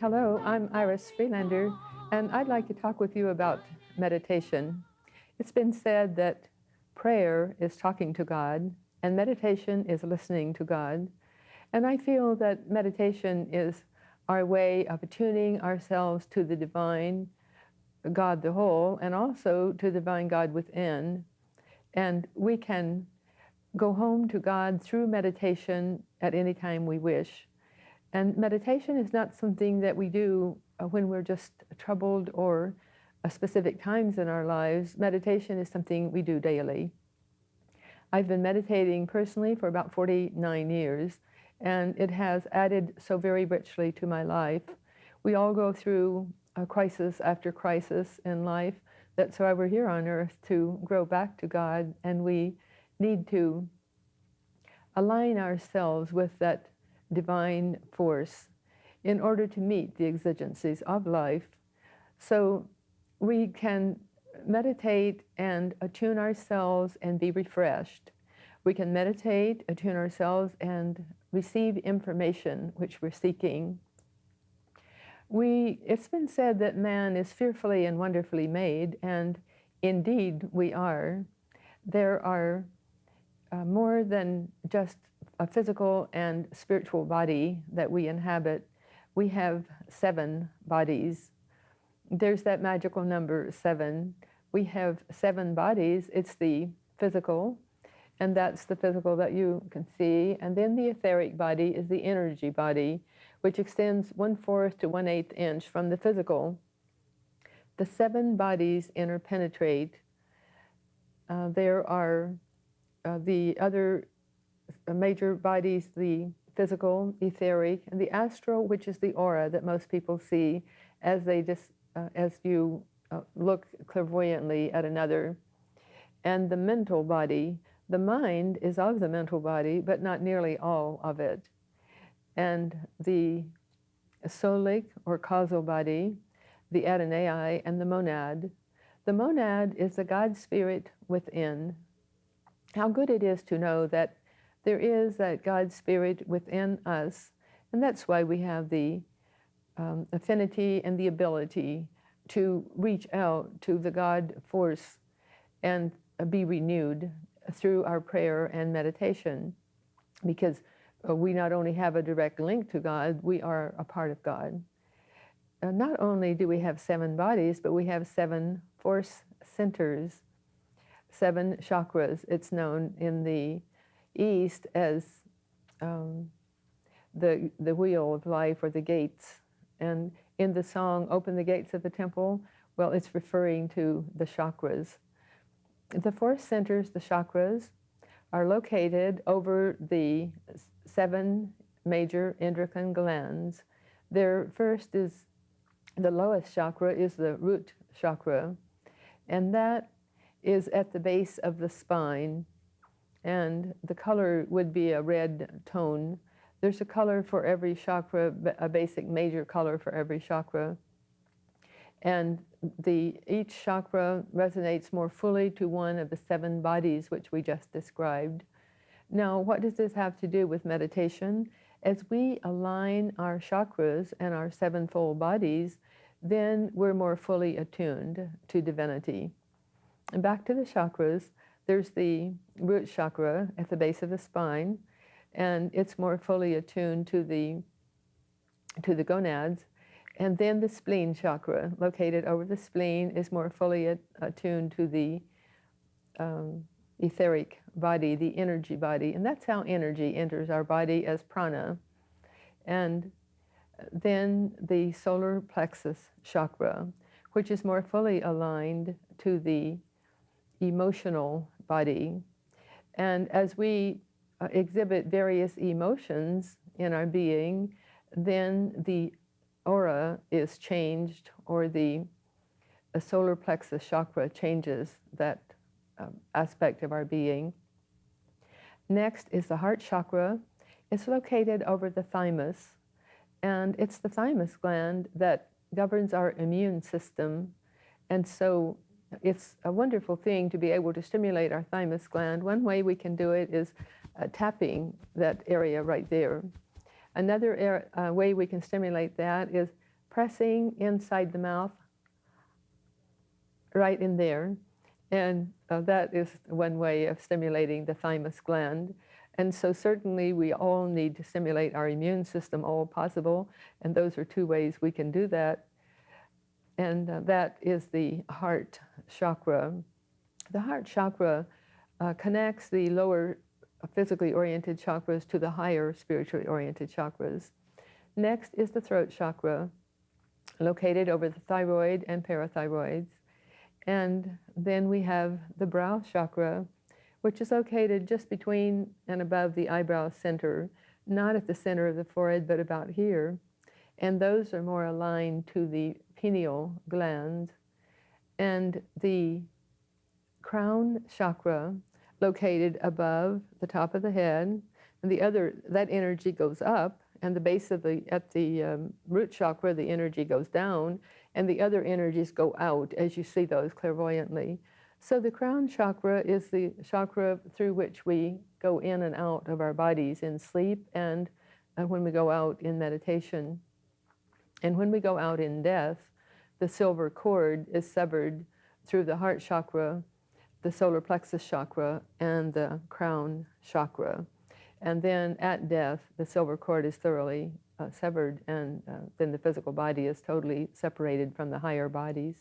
Hello, I'm Iris Freelander, and I'd like to talk with you about meditation. It's been said that prayer is talking to God, and meditation is listening to God. And I feel that meditation is our way of attuning ourselves to the divine God, the whole, and also to the divine God within. And we can go home to God through meditation at any time we wish. And meditation is not something that we do when we're just troubled or specific times in our lives. Meditation is something we do daily. I've been meditating personally for about 49 years, and it has added so very richly to my life. We all go through a crisis after crisis in life. That's why we're here on earth, to grow back to God, and we need to align ourselves with that divine force in order to meet the exigencies of life. So we can meditate and attune ourselves and be refreshed. We can meditate, attune ourselves, and receive information which we're seeking. It's been said that man is fearfully and wonderfully made, and indeed we are. There are more than just a physical and spiritual body that we inhabit. We have 7 bodies. There's that magical number 7. We have 7 bodies. It's the physical, and that's the physical that you can see. And then the etheric body is the energy body, which extends 1/4 to 1/8 inch from the physical. The 7 bodies interpenetrate. There are the other major bodies, the physical, etheric, and the astral, which is the aura that most people see as they just as you look clairvoyantly at another. And the mental body, the mind is of the mental body, but not nearly all of it. And the soulic or causal body, the adonai, and the monad. The monad is the God spirit within. How good it is to know that there is that God spirit within us, and that's why we have the affinity and the ability to reach out to the God force and be renewed through our prayer and meditation, because we not only have a direct link to God, we are a part of God. Not only do we have 7 bodies, but we have 7 force centers, 7 chakras. It's known in the East as the wheel of life, or the gates. And in the song, Open the Gates of the Temple, well, it's referring to the chakras. The force centers, the chakras, are located over the 7 major endocrine glands. Their first is, the lowest chakra is the root chakra, and that is at the base of the spine, and the color would be a red tone. There's a color for every chakra, a basic major color for every chakra. And each chakra resonates more fully to one of the 7 bodies which we just described. Now, what does this have to do with meditation? As we align our chakras and our 7-fold bodies, then we're more fully attuned to divinity. And back to the chakras, there's the root chakra at the base of the spine, and it's more fully attuned to the gonads. And then the spleen chakra, located over the spleen, is more fully attuned to the etheric body, the energy body. And that's how energy enters our body, as prana. And then the solar plexus chakra, which is more fully aligned to the emotional body. And as we exhibit various emotions in our being, then the aura is changed, or the solar plexus chakra changes that aspect of our being. Next is the heart chakra. It's located over the thymus, and it's the thymus gland that governs our immune system. And so it's a wonderful thing to be able to stimulate our thymus gland. One way we can do it is tapping that area right there. Another way we can stimulate that is pressing inside the mouth, right in there. And that is one way of stimulating the thymus gland. And so certainly we all need to stimulate our immune system all possible. And those are two ways we can do that. And that is the heart chakra. The heart chakra connects the lower physically oriented chakras to the higher spiritually oriented chakras. Next is the throat chakra, located over the thyroid and parathyroids. And then we have the brow chakra, which is located just between and above the eyebrow center, not at the center of the forehead, but about here. And those are more aligned to the pineal gland. And the crown chakra, located above the top of the head, and that energy goes up, and the base of at the root chakra, the energy goes down, and the other energies go out, as you see those clairvoyantly. So the crown chakra is the chakra through which we go in and out of our bodies in sleep and when we go out in meditation. And when we go out in death, the silver cord is severed through the heart chakra, the solar plexus chakra, and the crown chakra. And then at death, the silver cord is thoroughly severed, and then the physical body is totally separated from the higher bodies.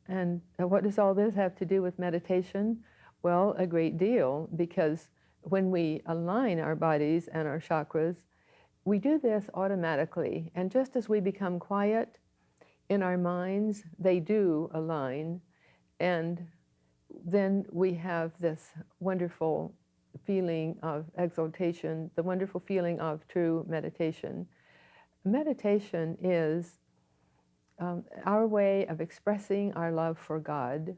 And what does all this have to do with meditation? Well, a great deal, because when we align our bodies and our chakras, we do this automatically. And just as we become quiet in our minds, they do align. And then we have this wonderful feeling of exaltation, the wonderful feeling of true meditation. Meditation is our way of expressing our love for God,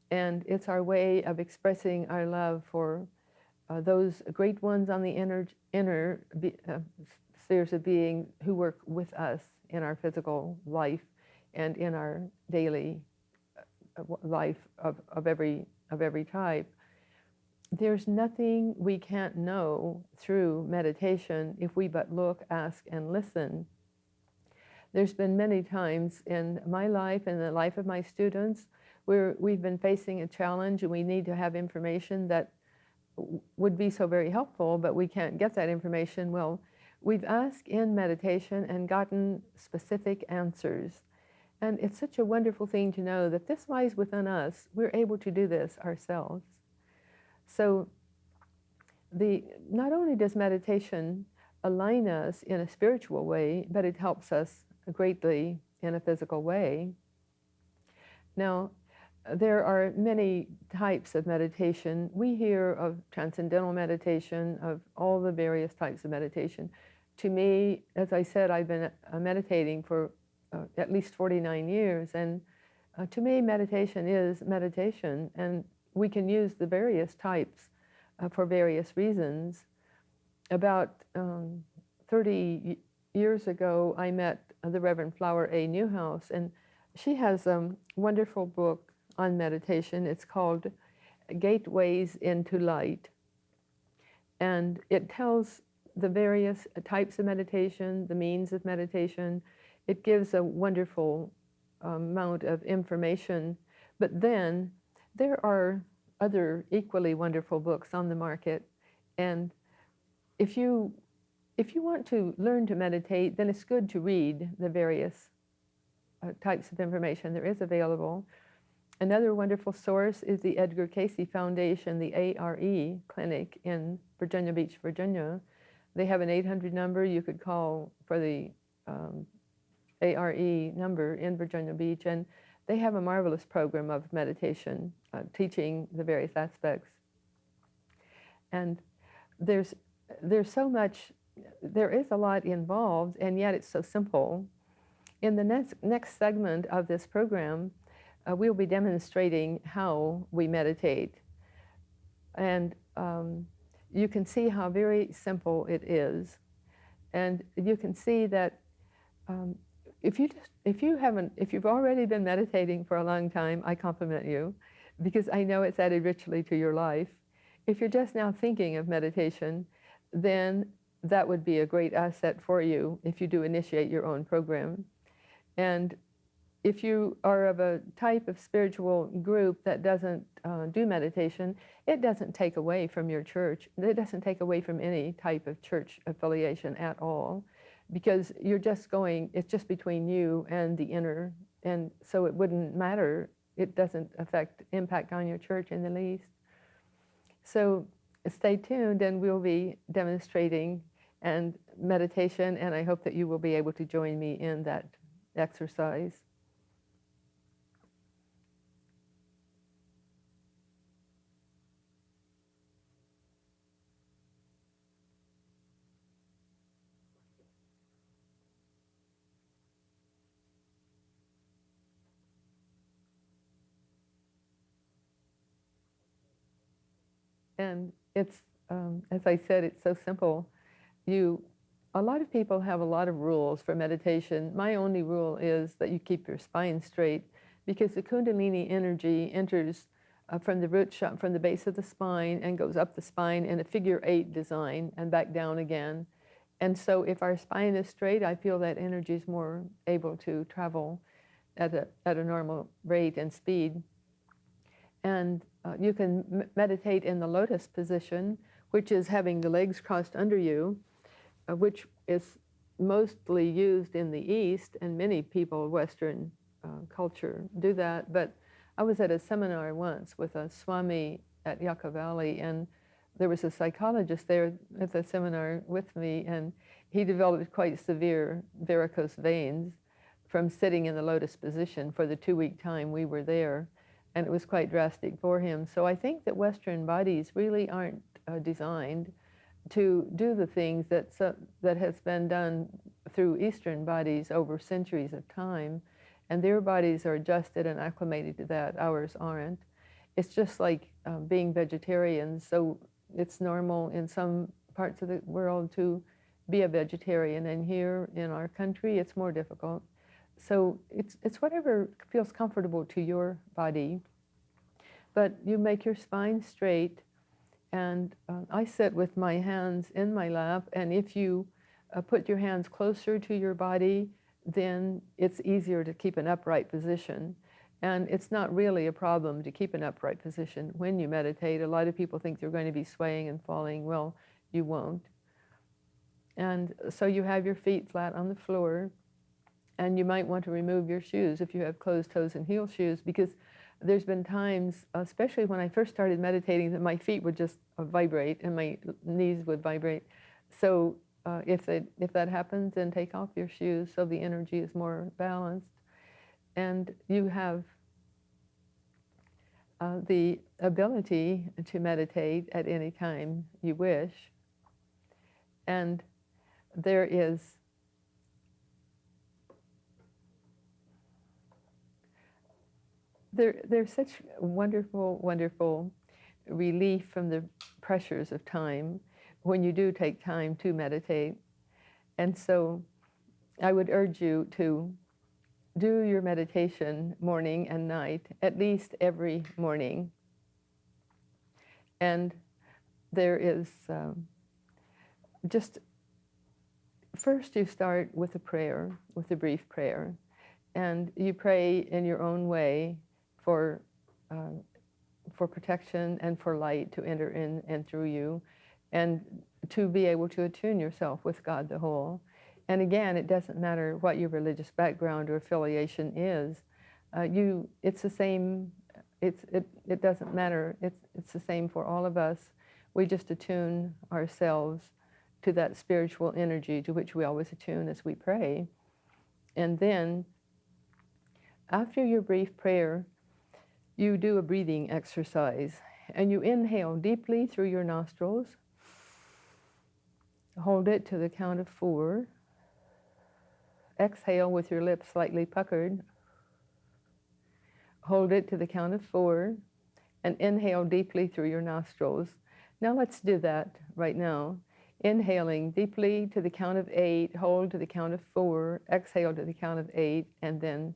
and it's our way of expressing our love for those great ones on the inner spheres of being who work with us in our physical life and in our daily life of every type. There's nothing we can't know through meditation if we but look, ask, and listen. There's been many times in my life and the life of my students where we've been facing a challenge and we need to have information that would be so very helpful, but we can't get that information. Well, we've asked in meditation and gotten specific answers. And it's such a wonderful thing to know that this lies within us. We're able to do this ourselves. So not only does meditation align us in a spiritual way, but it helps us greatly in a physical way. Now, there are many types of meditation. We hear of transcendental meditation, of all the various types of meditation. To me, as I said, I've been meditating for at least 49 years, and to me, meditation is meditation, and we can use the various types for various reasons. About 30 years ago, I met the Reverend Flower A. Newhouse, and she has a wonderful book on meditation. It's called Gateways into Light. And it tells the various types of meditation, the means of meditation. It gives a wonderful amount of information. But then there are other equally wonderful books on the market. And if you want to learn to meditate, then it's good to read the various types of information there is available. Another wonderful source is the Edgar Cayce Foundation, the ARE Clinic in Virginia Beach, Virginia. They have an 800 number you could call for the ARE number in Virginia Beach, and they have a marvelous program of meditation, teaching the various aspects. And there's so much, there is a lot involved, and yet it's so simple. In the next segment of this program, we'll be demonstrating how we meditate. And you can see how very simple it is. And you can see that if you've already been meditating for a long time, I compliment you, because I know it's added richly to your life. If you're just now thinking of meditation, then that would be a great asset for you if you do initiate your own program. And if you are of a type of spiritual group that doesn't do meditation, it doesn't take away from your church. It doesn't take away from any type of church affiliation at all, because you're just going, it's just between you and the inner, and so it wouldn't matter. It doesn't impact on your church in the least. So stay tuned, and we'll be demonstrating and meditation, and I hope that you will be able to join me in that exercise. And it's, as I said, it's so simple. A lot of people have a lot of rules for meditation. My only rule is that you keep your spine straight, because the Kundalini energy enters from the root chakra, from the base of the spine, and goes up the spine in a figure 8 design and back down again. And so if our spine is straight, I feel that energy is more able to travel at a normal rate and speed. And you can meditate in the lotus position, which is having the legs crossed under you, which is mostly used in the East, and many people, Western culture, do that. But I was at a seminar once with a Swami at Yucca Valley, and there was a psychologist there at the seminar with me, and he developed quite severe varicose veins from sitting in the lotus position for the 2-week time we were there, and it was quite drastic for him. So I think that Western bodies really aren't designed to do the things that has been done through Eastern bodies over centuries of time, and their bodies are adjusted and acclimated to that. Ours aren't. It's just like being vegetarians. So it's normal in some parts of the world to be a vegetarian, and here in our country it's more difficult. So it's whatever feels comfortable to your body, but you make your spine straight. And I sit with my hands in my lap, and if you put your hands closer to your body, then it's easier to keep an upright position. And it's not really a problem to keep an upright position when you meditate. A lot of people think you're going to be swaying and falling. Well, you won't. And so you have your feet flat on the floor, and you might want to remove your shoes if you have closed toes and heel shoes, because there's been times, especially when I first started meditating, that my feet would just vibrate and my knees would vibrate. So if that happens, then take off your shoes so the energy is more balanced. And you have the ability to meditate at any time you wish. And there's such wonderful, wonderful relief from the pressures of time when you do take time to meditate. And so I would urge you to do your meditation morning and night, at least every morning. And there is just, first you start with a prayer, with a brief prayer, and you pray in your own way for protection and for light to enter in and through you, and to be able to attune yourself with God the Whole. And again, it doesn't matter what your religious background or affiliation is. It's the same. It doesn't matter. It's the same for all of us. We just attune ourselves to that spiritual energy to which we always attune as we pray. And then, after your brief prayer, you do a breathing exercise, and you inhale deeply through your nostrils. Hold it to the count of 4. Exhale with your lips slightly puckered. Hold it to the count of 4, and inhale deeply through your nostrils. Now let's do that right now. Inhaling deeply to the count of 8, hold to the count of 4, exhale to the count of 8, and then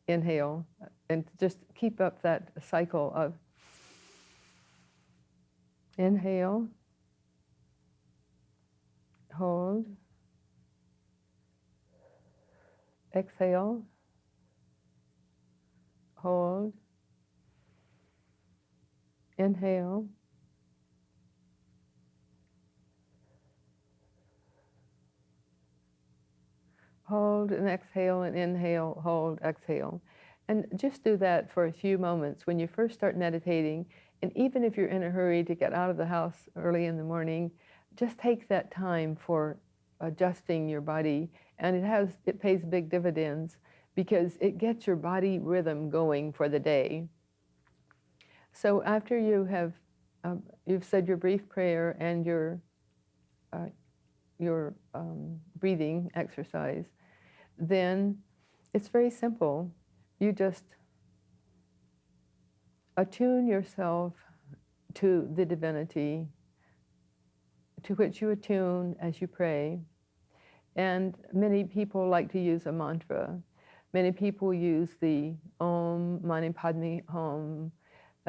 inhale. And just keep up that cycle of inhale, hold, exhale, hold, inhale, hold and exhale, and inhale, hold, exhale. And just do that for a few moments when you first start meditating. And even if you're in a hurry to get out of the house early in the morning, just take that time for adjusting your body. And it pays big dividends because it gets your body rhythm going for the day. So after you've said your brief prayer and your breathing exercise, then it's very simple. You just attune yourself to the divinity to which you attune as you pray. And many people like to use a mantra. Many people use the Om Mani Padme Hum.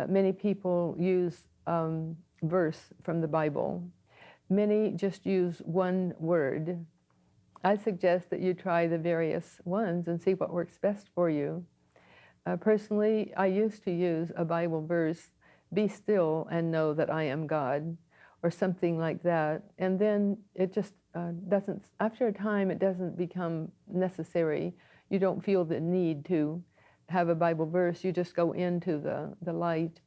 Many people use verse from the Bible. Many just use one word. I suggest that you try the various ones and see what works best for you. Personally, I used to use a Bible verse, "Be still and know that I am God," or something like that. And then it just doesn't, after a time, it doesn't become necessary. You don't feel the need to have a Bible verse. You just go into the light,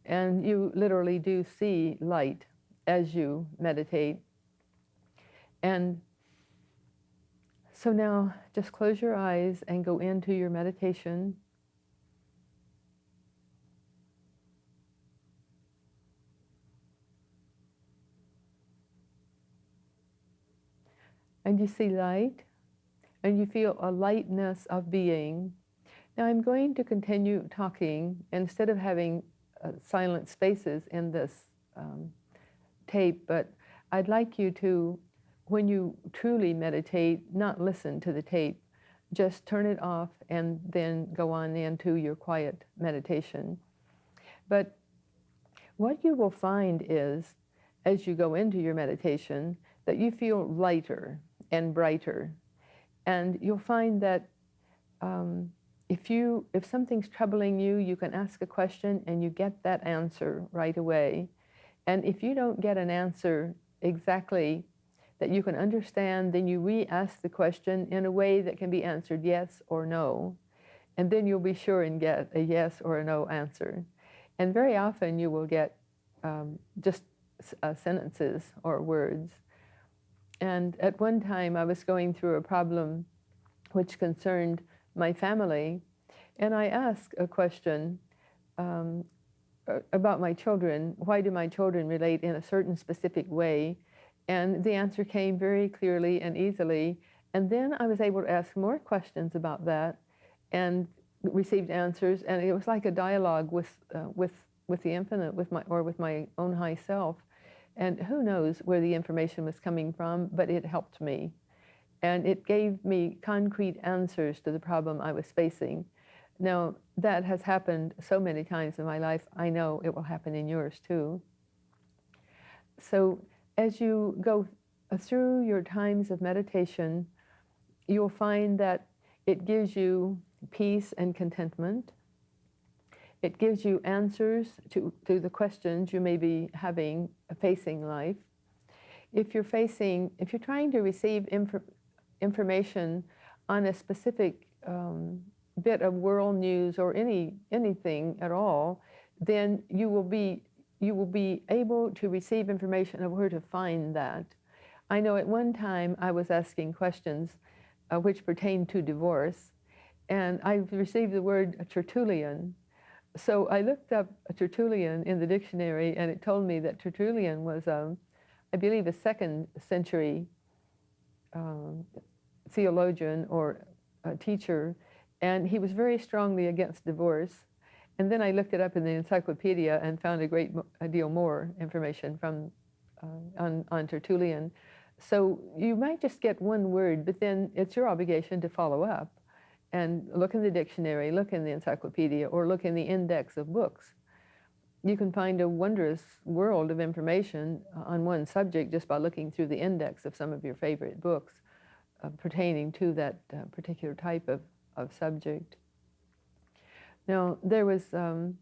and you literally do see light as you meditate. And so now just close your eyes and go into your meditation. And you see light, and you feel a lightness of being. Now I'm going to continue talking instead of having silent spaces in this tape, but I'd like you to, when you truly meditate, not listen to the tape. Just turn it off and then go on into your quiet meditation. But what you will find is, as you go into your meditation, that you feel lighter and brighter. And you'll find that if something's troubling you, you can ask a question and you get that answer right away. And if you don't get an answer exactly that you can understand, then you re-ask the question in a way that can be answered yes or no. And then you'll be sure and get a yes or a no answer. And very often you will get just sentences or words. And at one time I was going through a problem which concerned my family, and I asked a question about my children. Why do my children relate in a certain specific way? And the answer came very clearly and easily. And then I was able to ask more questions about that and received answers. And it was like a dialogue with the infinite, with my own high self. And who knows where the information was coming from, but it helped me. And it gave me concrete answers to the problem I was facing. Now, that has happened so many times in my life, I know it will happen in yours too. So as you go through your times of meditation, you'll find that it gives you peace and contentment. It gives you answers to the questions you may be facing life. If you're trying to receive information on a specific bit of world news or anything at all, then you will be able to receive information of where to find that. I know at one time I was asking questions which pertain to divorce, and I received the word Tertullian. So I looked up Tertullian in the dictionary, and it told me that Tertullian was, I believe, a 2nd century theologian or a teacher, and he was very strongly against divorce. And then I looked it up in the encyclopedia and found a deal more information on Tertullian. So you might just get one word, but then it's your obligation to follow up and look in the dictionary, look in the encyclopedia, or look in the index of books. you can find a wondrous world of information on one subject just by looking through the index of some of your favorite books pertaining to that particular type of subject. Now, there was the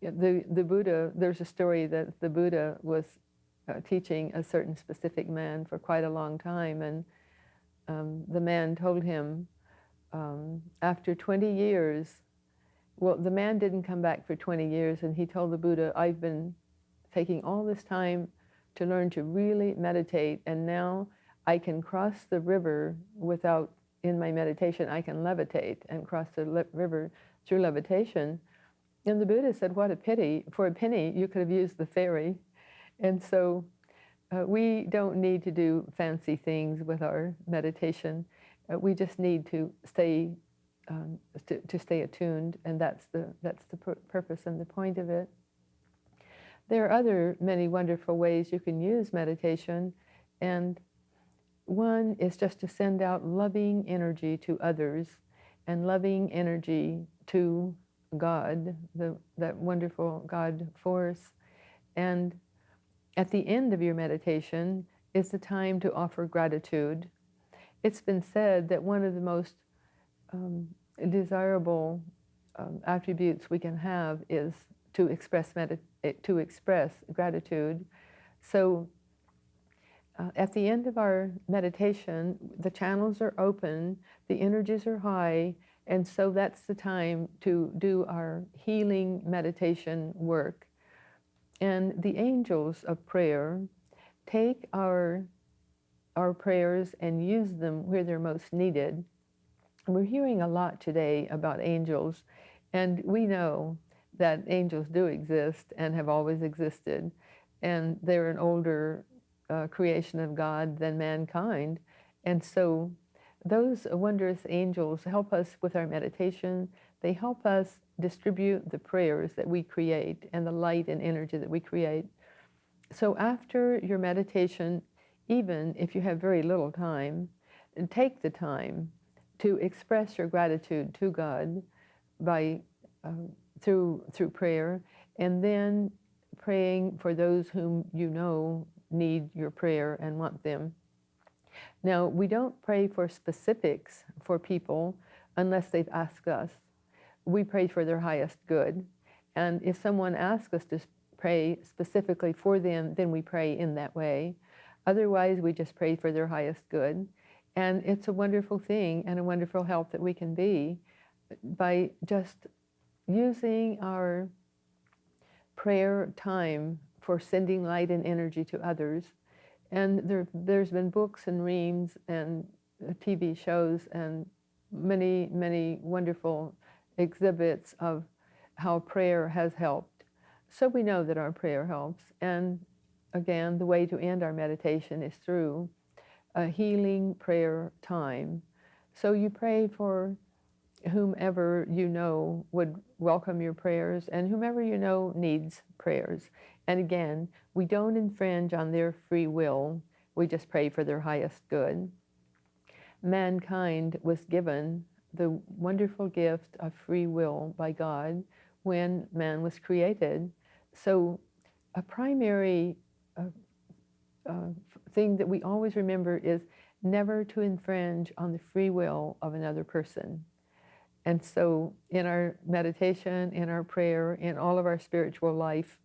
Buddha, there's a story that the Buddha was teaching a certain specific man for quite a long time, and the man told him after 20 years, well, the man didn't come back for 20 years, and he told the Buddha, I've been taking all this time to learn to really meditate, and now I can cross the river without, in my meditation, I can levitate and cross the river through levitation. And the Buddha said, what a pity. For a penny, you could have used the ferry. And so we don't need to do fancy things with our meditation. We just need to stay stay attuned, and that's the purpose and the point of it. There are other many wonderful ways you can use meditation, and one is just to send out loving energy to others and loving energy to God, that wonderful God force. And at the end of your meditation is the time to offer gratitude. It's been said that one of the most desirable attributes we can have is to express gratitude. So at the end of our meditation, the channels are open, the energies are high, and so that's the time to do our healing meditation work. And the angels of prayer take our prayers and use them where they're most needed. We're hearing a lot today about angels, and we know that angels do exist and have always existed, and they're an older creation of God than mankind. And so those wondrous angels help us with our meditation. They help us distribute the prayers that we create and the light and energy that we create. So after your meditation, even if you have very little time, take the time to express your gratitude to God by through prayer, and then praying for those whom you know need your prayer and want them. Now, we don't pray for specifics for people unless they've asked us. We pray for their highest good. And if someone asks us to pray specifically for them, then we pray in that way. Otherwise, we just pray for their highest good. And it's a wonderful thing and a wonderful help that we can be by just using our prayer time for sending light and energy to others. And there's been books and reams and TV shows and many, many wonderful exhibits of how prayer has helped. So we know that our prayer helps. And again, the way to end our meditation is through a healing prayer time. So you pray for whomever you know would welcome your prayers and whomever you know needs prayers. And again, we don't infringe on their free will. We just pray for their highest good. Mankind was given the wonderful gift of free will by God when man was created. So a primary thing that we always remember is never to infringe on the free will of another person. And so in our meditation, in our prayer, in all of our spiritual life,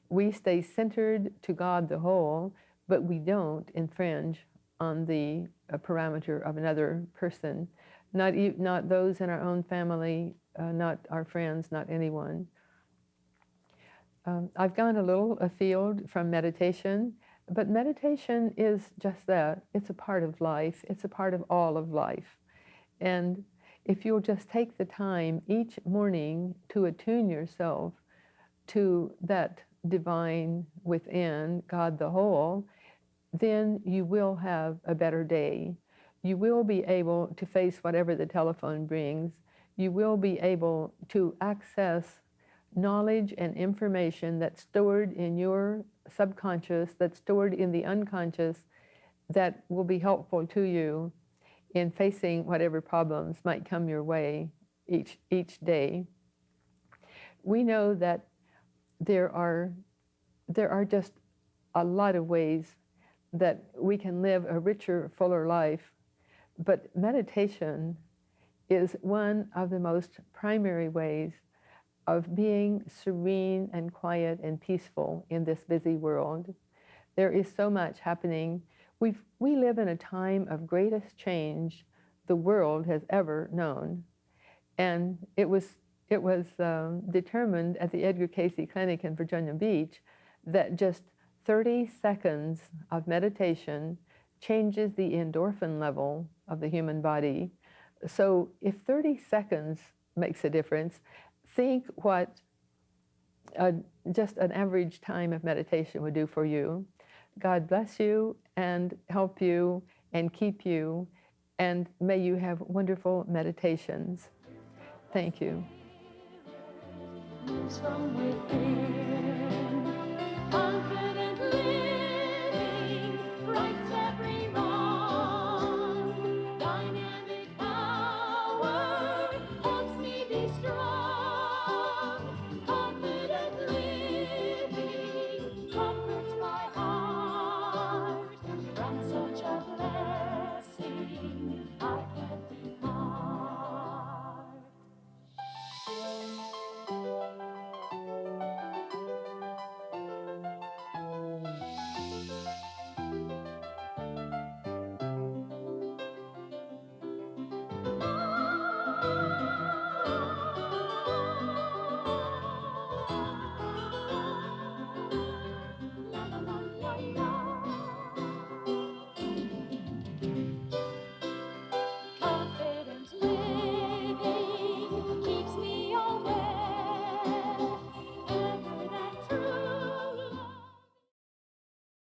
we stay centered to God the whole, but we don't infringe on the parameter of another person, not those in our own family, not our friends, not anyone. I've gone a little afield from meditation, but meditation is just that. It's a part of life. It's a part of all of life. And if you'll just take the time each morning to attune yourself to that divine within, God the whole, then you will have a better day. You will be able to face whatever the telephone brings. You will be able to access knowledge and information that's stored in your subconscious, that's stored in the unconscious, that will be helpful to you in facing whatever problems might come your way each day. We know that there are just a lot of ways that we can live a richer, fuller life. But meditation is one of the most primary ways of being serene and quiet and peaceful in this busy world. There is so much happening. We live in a time of greatest change the world has ever known. And it was determined at the Edgar Cayce Clinic in Virginia Beach that just 30 seconds of meditation changes the endorphin level of the human body. So if 30 seconds makes a difference, think what just an average time of meditation would do for you. God bless you and help you and keep you, and may you have wonderful meditations. Thank you. Moves from within, confident.